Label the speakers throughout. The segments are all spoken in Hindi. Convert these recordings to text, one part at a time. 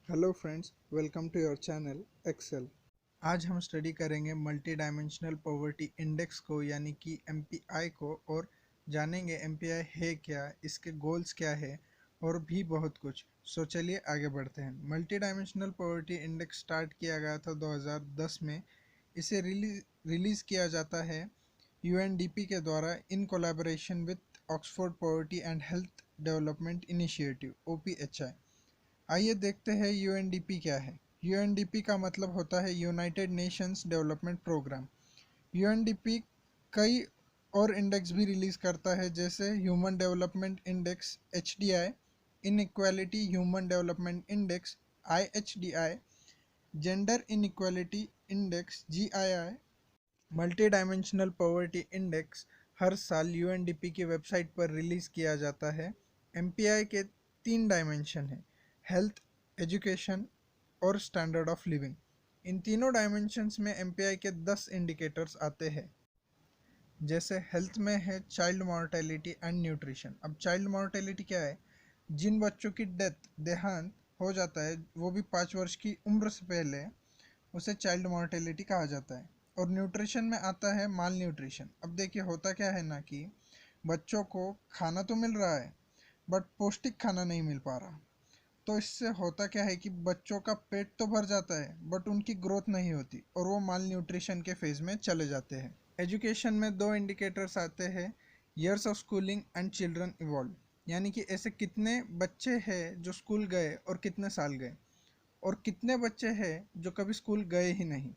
Speaker 1: Hello friends, welcome to your channel Excel. आज हम स्टडी करेंगे मल्टी डायमेंशनल पॉवर्टी इंडेक्स को यानी कि एमपीआई को, और जानेंगे एमपीआई है क्या, इसके गोल्स क्या है और भी बहुत कुछ। सो चलिए आगे बढ़ते हैं। Multi dimensional poverty index start किया गया था 2010 में। इसे रिलीज़ किया जाता है यूएनडीपी के द्वारा in collaboration with Oxford poverty and health development initiative OPHI. आइए देखते हैं यूएनडीपी क्या है। यूएनडीपी का मतलब होता है united nations development programme. UNDP कई और इंडेक्स भी रिलीज़ करता है, जैसे human development index HDI, inequality human development index IHDI, gender inequality index GII. Multi dimensional poverty index हर साल यूएनडीपी की वेबसाइट पर रिलीज़ किया जाता है। एमपीआई के तीन डायमेंशन हैं: हेल्थ, एजुकेशन और स्टैंडर्ड ऑफ लिविंग। इन तीनों डायमेंशंस में एमपीआई के 10 इंडिकेटर्स आते हैं। जैसे हेल्थ में है चाइल्ड मॉर्टेलिटी एंड न्यूट्रिशन। अब चाइल्ड मॉर्टेलिटी क्या है? जिन बच्चों की डेथ, देहांत हो जाता है, वो भी 5 वर्ष की उम्र से पहले, उसे चाइल्ड मॉर्टेलिटी कहा जाता है। और न्यूट्रिशन में आता है माल न्यूट्रिशन। अब देखिए होता क्या है ना कि बच्चों को खाना तो मिल रहा है बट पौष्टिक खाना नहीं मिल पा रहा। तो इससे होता क्या है कि बच्चों का पेट तो भर जाता है बट उनकी ग्रोथ नहीं होती और वो माल न्यूट्रिशन के फेज में चले जाते हैं। एजुकेशन में दो इंडिकेटर्स आते हैं: years of schooling and children evolve, यानी कि ऐसे कितने बच्चे हैं जो स्कूल गए और कितने साल गए, और कितने बच्चे हैं जो कभी स्कूल गए ही नहीं।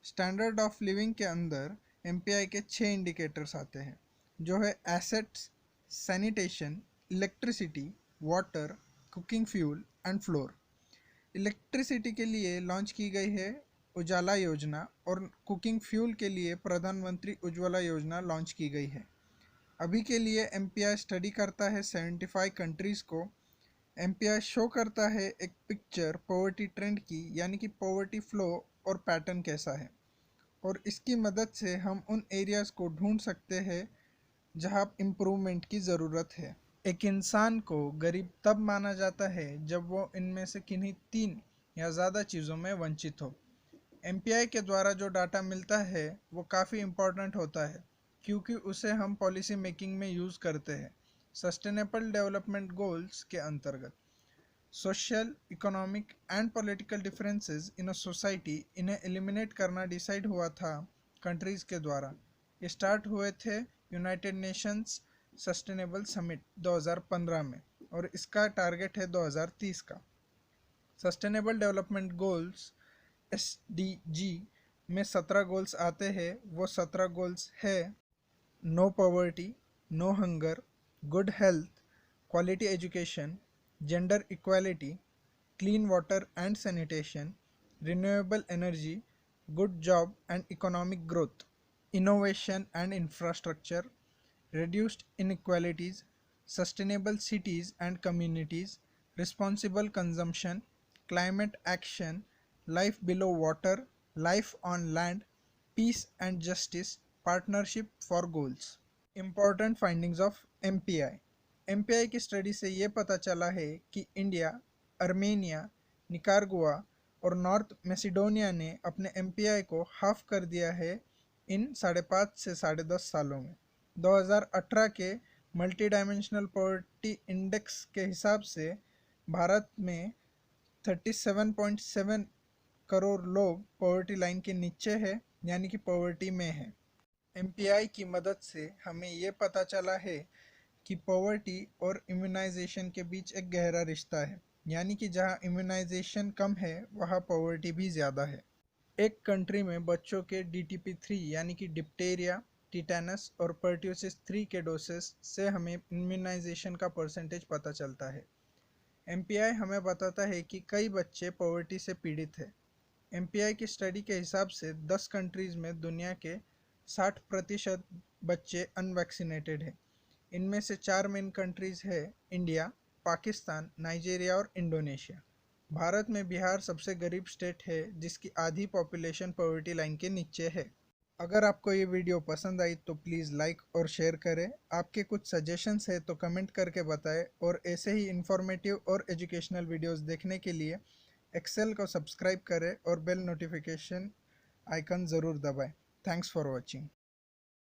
Speaker 1: स्टैंडर्ड ऑफ लिविंग के अंदर एमपीआई के 6 इंडिकेटर्स आते हैं, जो है assets, sanitation, electricity, water, cooking fuel and floor. Electricity के लिए लॉन्च की गई है उजाला योजना, और कुकिंग फ्यूल के लिए प्रधानमंत्री उज्ज्वला योजना लॉन्च की गई है। अभी के लिए एमपीआई स्टडी करता है 75 कंट्रीज़ को। एमपीआई शो करता है एक पिक्चर पॉवर्टी ट्रेंड की, यानी कि पॉवर्टी फ्लो और पैटर्न कैसा है, और इसकी मदद से हम उन एरियाज़ को ढूंढ सकते हैं जहां इम्प्रूवमेंट की ज़रूरत है। एक इंसान को गरीब तब माना जाता है जब वो इनमें से किन्हीं तीन या ज़्यादा चीज़ों में वंचित हो। एमपीआई के द्वारा जो डाटा मिलता है वो काफ़ी इम्पोर्टेंट होता है, क्योंकि उसे हम पॉलिसी मेकिंग में यूज़ करते हैं। सस्टेनेबल डेवलपमेंट गोल्स के अंतर्गत social, economic and political differences in a society, इन्हें एलिमिनेट करना डिसाइड हुआ था कंट्रीज़ के द्वारा। ये स्टार्ट हुए थे यूनाइटेड नेशंस सस्टेनेबल समिट 2015 में, और इसका टारगेट है 2030 का। सस्टेनेबल डेवलपमेंट गोल्स एसडीजी में 17 गोल्स आते हैं। वो 17 गोल्स है: no poverty, no hunger, good health, quality education, gender equality, clean water and sanitation, renewable energy, good job and economic growth, innovation and infrastructure, reduced inequalities, sustainable cities and communities, responsible consumption, climate action, life below water, life on land, peace and justice, partnership for goals। Important findings of MPI। MPI की स्टडी से ये पता चला है कि इंडिया, अर्मेनिया, निकारागुआ और नॉर्थ मैसेडोनिया ने अपने एमपीआई को हाफ कर दिया है इन 5.5 से 10.5 सालों में। 2018 के मल्टी डायमेंशनल पॉवर्टी इंडेक्स के हिसाब से भारत में 37.7 करोड़ लोग पॉवर्टी लाइन के नीचे है, यानी कि पॉवर्टी में है। एमपीआई की मदद से हमें ये पता चला है कि पॉवर्टी और इम्यूनाइजेशन के बीच एक गहरा रिश्ता है, यानी कि जहाँ इम्यूनाइजेशन कम है वहाँ पॉवर्टी भी ज़्यादा है। एक कंट्री में बच्चों के DTP3 यानी कि डिप्टेरिया, टिटेनस और पर्ट्यूसिस 3 के डोसेस से हमें इम्यूनाइजेशन का परसेंटेज पता चलता है। एमपीआई हमें बताता है कि कई बच्चे पॉवर्टी से पीड़ित हैं। एमपीआई की स्टडी के हिसाब से 10 कंट्रीज़ में दुनिया के 60% बच्चे अनवैक्सीनेटेड हैं। इनमें से 4 मेन कंट्रीज़ है: इंडिया, पाकिस्तान, नाइजीरिया और इंडोनेशिया। भारत में बिहार सबसे गरीब स्टेट है, जिसकी आधी पॉपुलेशन पॉवर्टी लाइन के नीचे है। अगर आपको ये वीडियो पसंद आई तो प्लीज़ लाइक और शेयर करें। आपके कुछ सजेशंस है तो कमेंट करके बताएं, और ऐसे ही इंफॉर्मेटिव और एजुकेशनल वीडियोस देखने के लिए एक्सेल को सब्सक्राइब करें और बेल नोटिफिकेशन आइकन ज़रूर दबाएं। Thanks for watching.